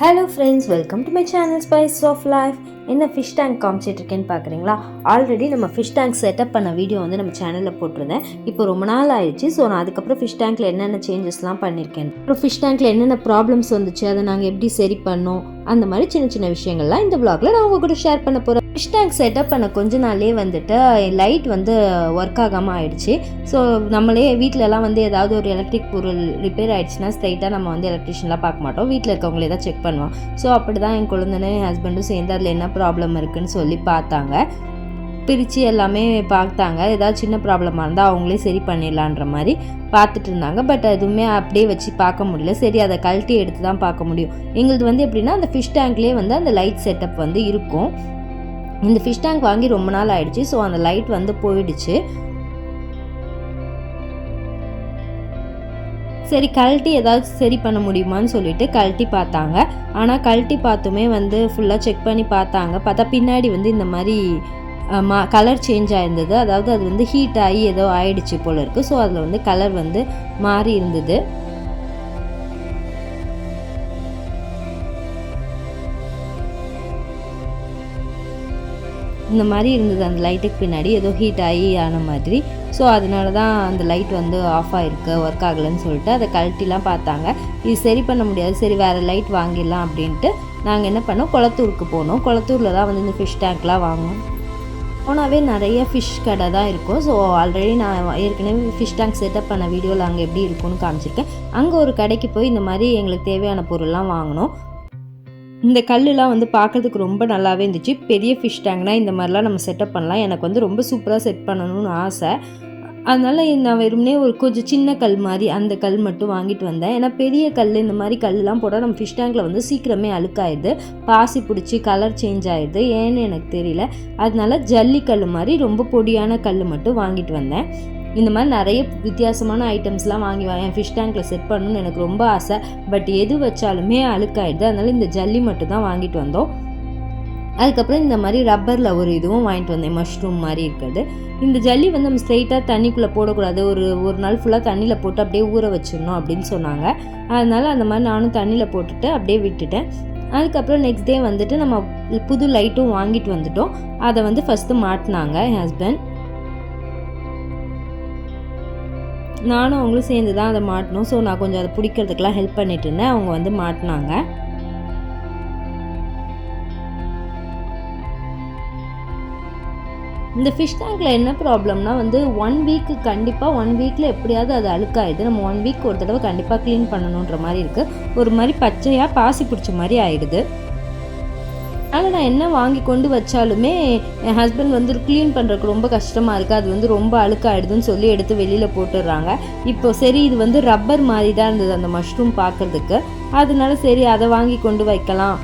Hello friends, welcome to my channel Spice of Life. என்ன fish tank காமிச்சிட்ருக்கேன்னு பார்க்குறீங்களா? Already நம்ம fish tank setup பண்ண video வந்து நம்ம சேனலில் போட்டிருந்தேன். இப்போ ரொம்ப நாள் ஆயிடுச்சு. ஸோ நான் அதுக்கப்புறம் ஃபிஷ் டேங்க்கில் என்னென்ன சேஞ்சஸ்லாம் பண்ணியிருக்கேன், அப்புறம் ஃபிஷ் டேங்க்கில் என்னென்ன ப்ராப்ளம்ஸ் வந்துச்சு, அதை நாங்கள் எப்படி சரி பண்ணோம், அந்த மாதிரி சின்ன சின்ன விஷயங்கள்லாம் இந்த vlogல நான் உங்கள் கூட ஷேர் பண்ண போகிறேன். ஃபிஷ் டேங்க் செட்டப் பண்ண கொஞ்ச நாள்லேயே வந்துட்டு லைட் வந்து ஒர்க் ஆகாமல் ஆயிடுச்சு. ஸோ நம்மளே வீட்டிலலாம் வந்து ஏதாவது ஒரு எலக்ட்ரிக் பொருள் ரிப்பேர் ஆகிடுச்சுன்னா ஸ்ட்ரைட்டாக நம்ம வந்து எலக்ட்ரிஷியன்லாம் பார்க்க மாட்டோம், வீட்டில் இருக்கவங்களே தான் செக் பண்ணுவோம். ஸோ அப்படி தான் என் குழந்தைனே என் ஹஸ்பண்டும் சேர்ந்து அதில் என்ன ப்ராப்ளம் இருக்குன்னு சொல்லி பார்த்தாங்க. பிரித்து எல்லாமே பார்த்தாங்க. ஏதாவது சின்ன ப்ராப்ளமாக இருந்தால் அவங்களே சரி பண்ணிடலான்ற மாதிரி பார்த்துட்டு இருந்தாங்க. பட் எதுவுமே அப்படியே வச்சு பார்க்க முடியல. சரி, அதை கழட்டி எடுத்து தான் பார்க்க முடியும். எங்களுக்கு வந்து எப்படின்னா அந்த ஃபிஷ் டேங்க்லேயே வந்து அந்த லைட் செட்டப் வந்து இருக்கும். இந்த ஃபிஷ் டேங்க் வாங்கி ரொம்ப நாள் ஆயிடுச்சு. ஸோ அந்த லைட் வந்து போயிடுச்சு. சரி, கழட்டி ஏதாவது சரி பண்ண முடியுமான்னு சொல்லிட்டு கழட்டி பார்த்தாங்க. ஆனால் கழட்டி பார்த்துமே வந்து ஃபுல்லாக செக் பண்ணி பார்த்தா பின்னாடி வந்து இந்த மாதிரி கலர் சேஞ்ச் ஆயிருந்தது. அதாவது அது வந்து ஹீட் ஆகி ஏதோ ஆயிடுச்சு போல இருக்குது. ஸோ அதில் வந்து கலர் வந்து மாறி இருந்தது. இந்த மாதிரி இருந்தது. அந்த லைட்டுக்கு பின்னாடி ஏதோ ஹீட் ஆகி ஆன மாதிரி. ஸோ அதனால தான் அந்த லைட் வந்து ஆஃப் ஆகிருக்கு, ஒர்க் ஆகலைன்னு சொல்லிட்டு அதை கழட்டிலாம் பார்த்தாங்க. இது சரி பண்ண முடியாது, சரி வேறு லைட் வாங்கிடலாம் அப்படின்ட்டு நாங்கள் என்ன பண்ணோம், குளத்தூருக்கு போனோம். குளத்தூரில் தான் வந்து இந்த ஃபிஷ் டேங்க்லாம் வாங்கினோம். போனாவே நிறைய ஃபிஷ் கடை தான் இருக்கும். ஸோ ஆல்ரெடி நான் ஏற்கனவே ஃபிஷ் டேங்க் செட்டப் பண்ண வீடியோவில் அங்கே எப்படி இருக்கும்னு காமிச்சிருக்கேன். அங்கே ஒரு கடைக்கு போய் இந்த மாதிரி எங்களுக்கு தேவையான பொருள்லாம் வாங்கினோம். இந்த கல்லுலாம் வந்து பார்க்குறதுக்கு ரொம்ப நல்லாவே இருந்துச்சு. பெரிய ஃபிஷ் டேங்க்னால் இந்த மாதிரிலாம் நம்ம செட்டப் பண்ணலாம். எனக்கு வந்து ரொம்ப சூப்பராக செட் பண்ணணும்னு ஆசை. அதனால் நான் வெறுமனே ஒரு கொஞ்சம் சின்ன கல் மாதிரி அந்த கல் மட்டும் வாங்கிட்டு வந்தேன். ஏன்னா பெரிய கல் இந்த மாதிரி கல்லாம் போட்டால் நம்ம ஃபிஷ் டேங்கில் வந்து சீக்கிரமே அழுக்காயிடுது, பாசி பிடிச்சி கலர் சேஞ்ச் ஆகிடுது. ஏன்னு எனக்கு தெரியல. அதனால ஜல்லிக்கல் மாதிரி ரொம்ப பொடியான கல் மட்டும் வாங்கிட்டு வந்தேன். இந்த மாதிரி நிறைய வித்தியாசமான ஐட்டம்ஸ்லாம் வாங்கி என் ஃபிஷ் டேங்க்கில் செட் பண்ணணும்னு எனக்கு ரொம்ப ஆசை. பட் எது வச்சாலுமே அழுக்காயிடுது. அதனால் இந்த ஜல்லி மட்டும் தான் வாங்கிட்டு வந்தோம். அதுக்கப்புறம் இந்த மாதிரி ரப்பரில் ஒரு இதுவும் வாங்கிட்டு வந்தேன், மஷ்ரூம் மாதிரி இருக்கிறது. இந்த ஜல்லி வந்து நம்ம ஸ்ட்ரைட்டாக தண்ணிக்குள்ளே போடக்கூடாது, ஒரு நாள் ஃபுல்லாக தண்ணியில் போட்டு அப்படியே ஊற வச்சிடணும் அப்படின்னு சொன்னாங்க. அதனால் அந்த மாதிரி நானும் தண்ணியில் போட்டுட்டு அப்படியே விட்டுட்டேன். அதுக்கப்புறம் நெக்ஸ்ட் டே வந்துட்டு நம்ம புது லைட்டும் வாங்கிட்டு வந்துட்டோம். அதை வந்து ஃபஸ்ட்டு மாட்டினாங்க என் ஹஸ்பண்ட். நானும் அவங்களும் சேர்ந்து தான் அதை மாட்டினோம். ஸோ நான் கொஞ்சம் அதை பிடிக்கிறதுக்கெலாம் ஹெல்ப் பண்ணிட்டு இருந்தேன். அவங்க வந்து மாட்டினாங்க. இந்த ஃபிஷ் டேங்க்கில் என்ன ப்ராப்ளம்னா வந்து 1 வீக்கு கண்டிப்பாக 1 வீக்கில் எப்படியாவது அது அழுக்காயிடுது. நம்ம 1 வீக் ஒரு தடவை கண்டிப்பாக க்ளீன் பண்ணணுன்ற மாதிரி இருக்குது. ஒரு மாதிரி பச்சையாக பாசி பிடிச்ச மாதிரி ஆயிடுது. அதனால் நான் என்ன வாங்கி கொண்டு வச்சாலுமே என் ஹஸ்பண்ட் வந்து க்ளீன் பண்ணுறதுக்கு ரொம்ப கஷ்டமாக இருக்குது, அது வந்து ரொம்ப அழுக்காயிடுதுன்னு சொல்லி எடுத்து வெளியில் போட்டுடுறாங்க. இப்போ சரி, இது வந்து ரப்பர் மாதிரி தான் இருந்தது அந்த மஷ்ரூம் பார்க்குறதுக்கு. அதனால சரி அதை வாங்கி கொண்டு வைக்கலாம்.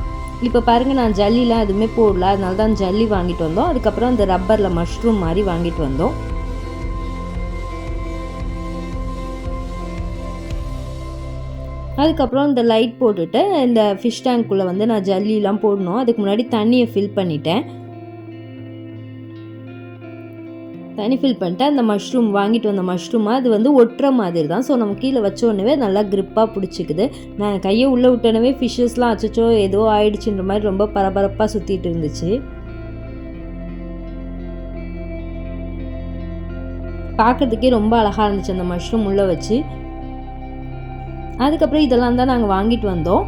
இப்போ பாருங்கள், நான் ஜல்லிலாம் எதுவுமே போடல, அதனால தான் ஜல்லி வாங்கிட்டு வந்தோம். அதுக்கப்புறம் அந்த ரப்பரில் மஷ்ரூம் மாதிரி வாங்கிட்டு வந்தோம். அதுக்கப்புறம் இந்த லைட் போட்டுட்டு இந்த ஃபிஷ் டேங்க்குள்ளே வந்து நான் ஜல்லிலாம் போடணும். அதுக்கு முன்னாடி தண்ணியை ஃபில் பண்ணிட்டேன். தண்ணி ஃபில் பண்ணிட்டு அந்த மஷ்ரூம் வாங்கிட்டு வந்த மஷ்ரூமாக அது வந்து ஒட்டுற மாதிரி தான். ஸோ நம்ம கீழே வச்சோடனே நல்லா க்ரிப்பாக பிடிச்சிக்குது. நான் கையை உள்ளே விட்டோன்னே ஃபிஷ்ஷஸ்லாம் அச்சோ ஏதோ ஆயிடுச்சுன்ற மாதிரி ரொம்ப பரபரப்பாக சுற்றிட்டு இருந்துச்சு. பார்க்குறதுக்கே ரொம்ப அழகாக இருந்துச்சு அந்த மஷ்ரூம் உள்ளே வச்சு. அதுக்கப்புறம் இதெல்லாம் தான் நாங்கள் வாங்கிட்டு வந்தோம்.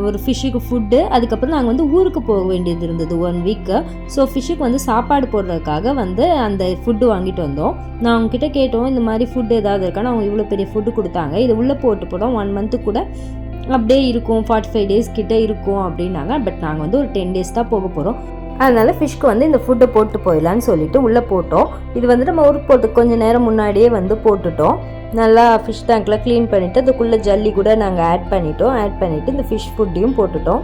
ஒரு ஃபிஷ்ஷுக்கு ஃபுட்டு. அதுக்கப்புறம் நாங்கள் வந்து ஊருக்கு போக வேண்டியது இருந்தது 1 வீக்கு. ஸோ ஃபிஷ்ஷுக்கு வந்து சாப்பாடு போடுறதுக்காக வந்து அந்த ஃபுட்டு வாங்கிட்டு வந்தோம். நான் அவங்கக்கிட்ட கேட்டோம், இந்த மாதிரி ஃபுட்டு ஏதாவது இருக்கான்னு. அவங்க இவ்வளோ பெரிய ஃபுட்டு கொடுத்தாங்க. இது உள்ளே போட்டு போட்டோம் 1 மந்த்து கூட அப்படியே இருக்கும், 45 டேஸ் கிட்டே இருக்கும் அப்படின்னாங்க. பட் நாங்கள் வந்து ஒரு 10 டேஸ் தான் போக போகிறோம். அதனால் ஃபிஷ்க்கு வந்து இந்த ஃபுட்டை போட்டு போயிடலான்னு சொல்லிட்டு உள்ளே போட்டோம். இது வந்து நம்ம ஊருக்கு போட்டு கொஞ்சம் நேரம் முன்னாடியே வந்து போட்டுட்டோம். நல்லா ஃபிஷ் டேங்க்கில் க்ளீன் பண்ணிவிட்டு அதுக்குள்ளே ஜல்லி கூட நாங்கள் ஆட் பண்ணிவிட்டு இந்த ஃபிஷ் ஃபுட்டையும் போட்டுட்டோம்.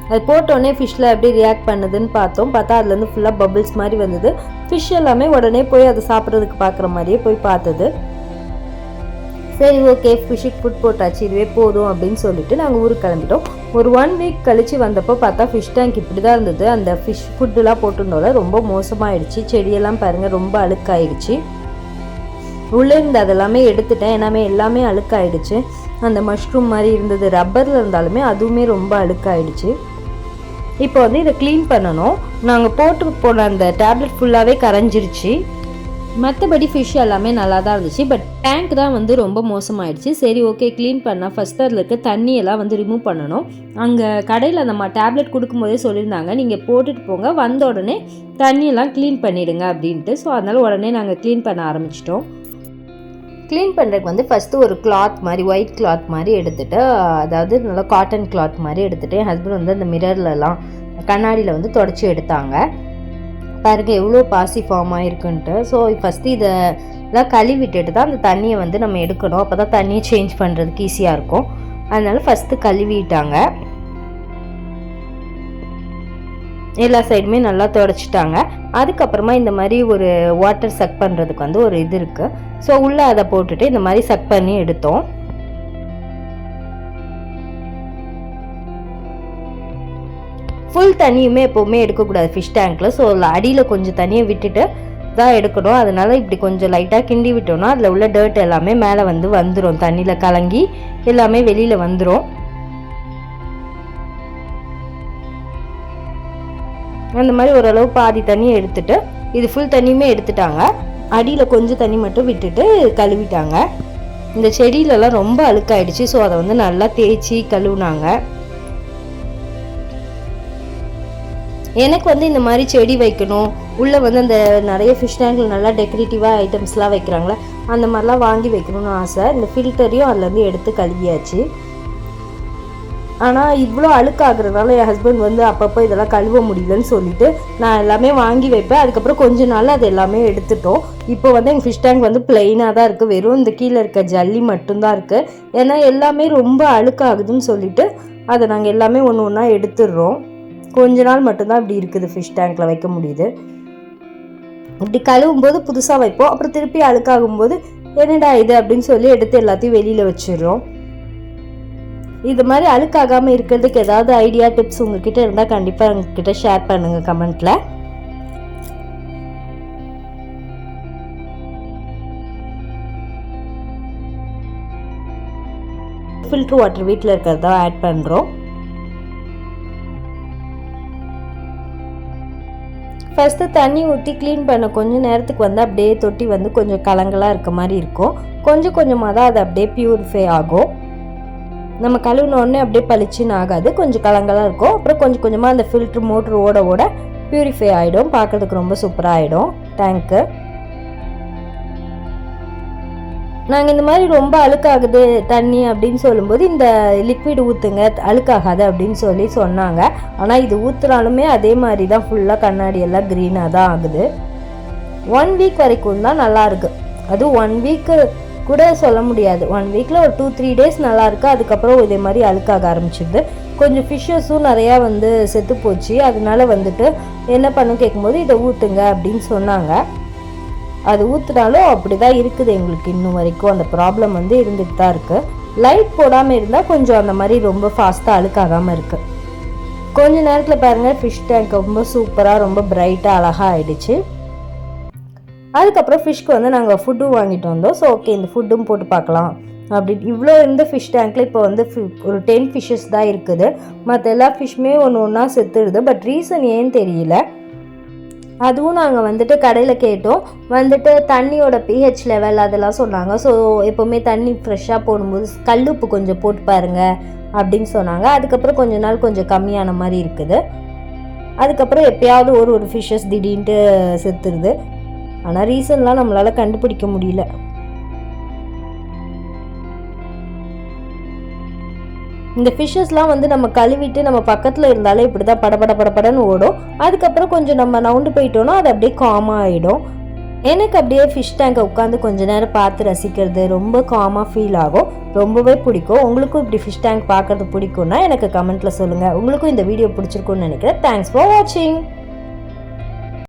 அது போட்டோடனே ஃபிஷ்ஷில் எப்படி ரியாக்ட் பண்ணுதுன்னு பார்த்தா அதுலேருந்து ஃபுல்லாக பபிள்ஸ் மாதிரி வந்தது. ஃபிஷ் எல்லாமே உடனே போய் அதை சாப்பிட்றதுக்கு பார்க்குற மாதிரியே போய் பார்த்தது. சரி, ஓகே, ஃபிஷ்ஷுக்கு ஃபுட் போட்டாச்சு, இதுவே போதும் அப்படின்னு சொல்லிட்டு நாங்கள் ஊருக்கு கிளம்பிட்டோம். ஒரு 1 வீக் கழித்து வந்தப்போ பார்த்தா ஃபிஷ் டேங்க் இப்படி தான் இருந்தது. அந்த ஃபிஷ் ஃபுட்டுலாம் போட்டிருந்தோம்ல ரொம்ப மோசமாகிடுச்சு. செடியெல்லாம் பாருங்கள் ரொம்ப அழுக்காயிடுச்சு. உள்ளே இருந்து அதெல்லாமே எடுத்துட்டேன். எல்லாமே அழுக்காயிடுச்சு. அந்த மஷ்ரூம் மாதிரி இருந்தது ரப்பரில் இருந்தாலுமே அதுவுமே ரொம்ப அழுக்காயிடுச்சு. இப்போ வந்து இதை க்ளீன் பண்ணணும். நாங்கள் போட்டு போன அந்த டேப்லெட் ஃபுல்லாகவே கரைஞ்சிருச்சு. மற்றபடி ஃபிஷ் எல்லாமே நல்லா தான் இருந்துச்சு. பட் டேங்க் தான் வந்து ரொம்ப மோசமாயிடுச்சு. சரி ஓகே, க்ளீன் பண்ணால் ஃபஸ்ட்டு அதில் இருக்க தண்ணியெல்லாம் வந்து ரிமூவ் பண்ணணும். அங்கே கடையில் நம்ம டேப்லெட் கொடுக்கும்போதே சொல்லியிருந்தாங்க, நீங்கள் போட்டுட்டு போங்க, வந்த உடனே தண்ணியெல்லாம் க்ளீன் பண்ணிவிடுங்க அப்படின்ட்டு. ஸோ அதனால் உடனே நாங்கள் க்ளீன் பண்ண ஆரம்பிச்சிட்டோம். க்ளீன் பண்ணுறதுக்கு வந்து ஃபஸ்ட்டு ஒரு கிளாத் மாதிரி, ஒயிட் கிளாத் மாதிரி எடுத்துகிட்டு, அதாவது நல்லா காட்டன் கிளாத் மாதிரி எடுத்துகிட்டு என் ஹஸ்பண்ட் வந்து அந்த மிரர்லலாம் கண்ணாடியில் வந்து தொடச்சி எடுத்தாங்க. பாருங்க எவ்வளோ பாசி ஃபார்ம் ஆகிருக்குன்ட்டு. ஸோ ஃபஸ்ட்டு இதெல்லாம் கழுவி விட்டுட்டு தான் அந்த தண்ணியை வந்து நம்ம எடுக்கணும். அப்போ தான் தண்ணியை சேஞ்ச் பண்ணுறதுக்கு ஈஸியாக இருக்கும். அதனால ஃபஸ்ட்டு கழுவிட்டாங்க. எல்லா சைடுமே நல்லா தொடச்சிட்டாங்க. அதுக்கப்புறமா இந்த மாதிரி ஒரு வாட்டர் சக் பண்ணுறதுக்கு வந்து ஒரு இது இருக்குது. ஸோ உள்ளே அதை போட்டுட்டு இந்த மாதிரி சக் பண்ணி எடுத்தோம். ஃபுல் தண்ணியுமே எப்போவுமே எடுக்கக்கூடாது ஃபிஷ் டேங்க்கில். ஸோ அடியில் கொஞ்சம் தண்ணியை விட்டுட்டு தான் எடுக்கணும். அதனால் இப்படி கொஞ்சம் லைட்டாக கிண்டி விட்டோம்னா அதில் உள்ள டர்ட் எல்லாமே மேலே வந்து வந்துடும். தண்ணியில் கலங்கி எல்லாமே வெளியில் வந்துடும். அந்த மாதிரி ஓரளவு பாதி தண்ணியை எடுத்துட்டு, இது ஃபுல் தண்ணியுமே எடுத்துட்டாங்க. அடியில் கொஞ்சம் தண்ணி மட்டும் விட்டுட்டு கழுவிட்டாங்க. இந்த செடியிலலாம் ரொம்ப அழுக்காயிடுச்சு. ஸோ அதை வந்து நல்லா தேய்ச்சி கழுவுனாங்க. எனக்கு வந்து இந்த மாதிரி செடி வைக்கணும், உள்ளே வந்து அந்த நிறைய ஃபிஷ் டேங்கில் நல்லா டெக்கரேட்டிவாக ஐட்டம்ஸ்லாம் வைக்கிறாங்களே, அந்த மாதிரிலாம் வாங்கி வைக்கணும்னு ஆசை. இந்த ஃபில்டரையும் அதுலேருந்து எடுத்து கழுவியாச்சு. ஆனால் இவ்வளோ அழுக்காகிறதுனால என் ஹஸ்பண்ட் வந்து அப்பப்போ இதெல்லாம் கழுவ முடியலன்னு சொல்லிட்டு நான் எல்லாமே வாங்கி வைப்பேன். அதுக்கப்புறம் கொஞ்ச நாள் அது எல்லாமே எடுத்துட்டோம். இப்போ வந்து எங்கள் ஃபிஷ் டேங்க் வந்து பிளெயினாக தான் இருக்குது. வெறும் இந்த கீழே இருக்க ஜல்லி மட்டும்தான் இருக்குது. ஏன்னா எல்லாமே ரொம்ப அழுக்காகுதுன்னு சொல்லிட்டு அதை நாங்கள் எல்லாமே ஒன்று ஒன்றா எடுத்துடுறோம். கொஞ்ச நாள் மட்டும்தான் இப்படி இருக்குது, ஃபிஷ் டேங்க்கில் வைக்க முடியுது. இப்படி கழுவும் போது புதுசாக வைப்போம். அப்புறம் திருப்பி அழுக்காகும் போது என்னடா இது அப்படின்னு சொல்லி எடுத்து எல்லாத்தையும் வெளியில் வச்சிடுறோம். இது மாதிரி அழுக்காகாமல் இருக்கிறதுக்கு ஏதாவது ஐடியா, டிப்ஸ் உங்ககிட்ட இருந்தால் கண்டிப்பாக எங்ககிட்ட ஷேர் பண்ணுங்கள் கமெண்ட்டில். ஃபில்டர் வாட்டர் வீட்டில் இருக்கிறதா ஆட் பண்ணுறோம். ஃபஸ்ட்டு தண்ணி ஊற்றி க்ளீன் பண்ண கொஞ்சம் நேரத்துக்கு வந்து அப்படியே தொட்டி வந்து கொஞ்சம் கலங்கலாக இருக்க மாதிரி இருக்கும். கொஞ்சம் கொஞ்சமாக தான் அது அப்படியே ப்யூரிஃபை ஆகும். நம்ம கழுவுனோடனே அப்படியே பளிச்சுன்னு ஆகாது, கொஞ்சம் கலங்கலாக இருக்கும். அப்புறம் கொஞ்சம் கொஞ்சமாக அந்த ஃபில்ட்ரு மோட்ரு ஓட ப்யூரிஃபை ஆகிடும். பார்க்குறதுக்கு ரொம்ப சூப்பராக ஆகிடும் டேங்க்கு. நாங்கள் இந்த மாதிரி ரொம்ப அழுக்காகுது தண்ணி அப்படின்னு சொல்லும்போது இந்த லிக்விட் ஊற்றுங்க அழுக்காகாது அப்படின்னு சொல்லி சொன்னாங்க. ஆனால் இது ஊற்றுனாலுமே அதே மாதிரி தான் ஃபுல்லாக கண்ணாடி எல்லாம் க்ரீனாக தான் ஆகுது. 1 வீக் வரைக்கும் தான் நல்லாயிருக்கு. அதுவும் 1 வீக்கு கூட சொல்ல முடியாது. 1 வீக்கில் ஒரு 2-3 டேஸ் நல்லாயிருக்கு. அதுக்கப்புறம் இதே மாதிரி அழுக்காக ஆரம்பிச்சிடுது. கொஞ்சம் ஃபிஷ்ஷஸும் நிறையா வந்து செத்து போச்சு. அதனால வந்துட்டு என்ன பண்ணு கேட்கும்போது இதை ஊற்றுங்க அப்படின்னு சொன்னாங்க. அது ஊற்றுனாலும் அப்படி தான் இருக்குது எங்களுக்கு இன்னும் வரைக்கும். அந்த ப்ராப்ளம் வந்து இருந்துட்டு தான் இருக்குது. லைட் போடாமல் இருந்தால் கொஞ்சம் அந்த மாதிரி ரொம்ப ஃபாஸ்ட்டாக அழுக்காகாமல் இருக்குது. கொஞ்ச நேரத்தில் பாருங்கள் ஃபிஷ் டேங்க் ரொம்ப சூப்பராக ரொம்ப பிரைட்டாக அழகாக ஆகிடுச்சு. அதுக்கப்புறம் ஃபிஷ்க்கு வந்து நாங்கள் ஃபுட்டும் வாங்கிட்டு வந்தோம். ஸோ ஓகே இந்த ஃபுட்டும் போட்டு பார்க்கலாம் அப்படின்னு இவ்வளோ இருந்த ஃபிஷ் டேங்க்கில் இப்போ வந்து ஒரு 10 ஃபிஷ்ஷஸ் தான் இருக்குது. மற்ற எல்லா ஃபிஷ்ஷுமே ஒன்று ஒன்றா செத்துடுது. பட் ரீசன் ஏன்னு தெரியல. அதுவும் நாங்கள் வந்துட்டு கடையில் கேட்டோம். வந்துட்டு தண்ணியோட pH லெவல் அதெல்லாம் சொன்னாங்க. ஸோ எப்போவுமே தண்ணி ஃப்ரெஷ்ஷாக போடும்போது கல்லுப்பு கொஞ்சம் போட்டு பாருங்கள் அப்படின்னு சொன்னாங்க. அதுக்கப்புறம் கொஞ்ச நாள் கொஞ்சம் கம்மியான மாதிரி இருக்குது. அதுக்கப்புறம் எப்போயாவது ஒரு ஃபிஷ்ஷஸ் திடீர்னுட்டு செத்துருது. ஆனால் ரீசன்லாம் நம்மளால் கண்டுபிடிக்க முடியல. இந்த ஃபிஷ்ஷஸ்லாம் வந்து நம்ம கழுவிட்டு நம்ம பக்கத்தில் இருந்தாலே இப்படி தான் படபடன்னு ஓடும். அதுக்கப்புறம் கொஞ்சம் நம்ம நவுண்டு போயிட்டோன்னா அது அப்படியே காமாக ஆகிடும். எனக்கு அப்படியே ஃபிஷ் டேங்கை உட்காந்து கொஞ்ச நேரம் பார்த்து ரசிக்கிறது ரொம்ப காமாக ஃபீல் ஆகும். ரொம்பவே பிடிக்கும். உங்களுக்கும் இப்படி ஃபிஷ் டேங்க் பார்க்குறது பிடிக்கும்னா எனக்கு கமெண்ட்டில் சொல்லுங்கள். உங்களுக்கும் இந்த வீடியோ பிடிச்சிருக்குன்னு நினைக்கிறேன். தேங்க்ஸ் ஃபார் வாட்சிங்.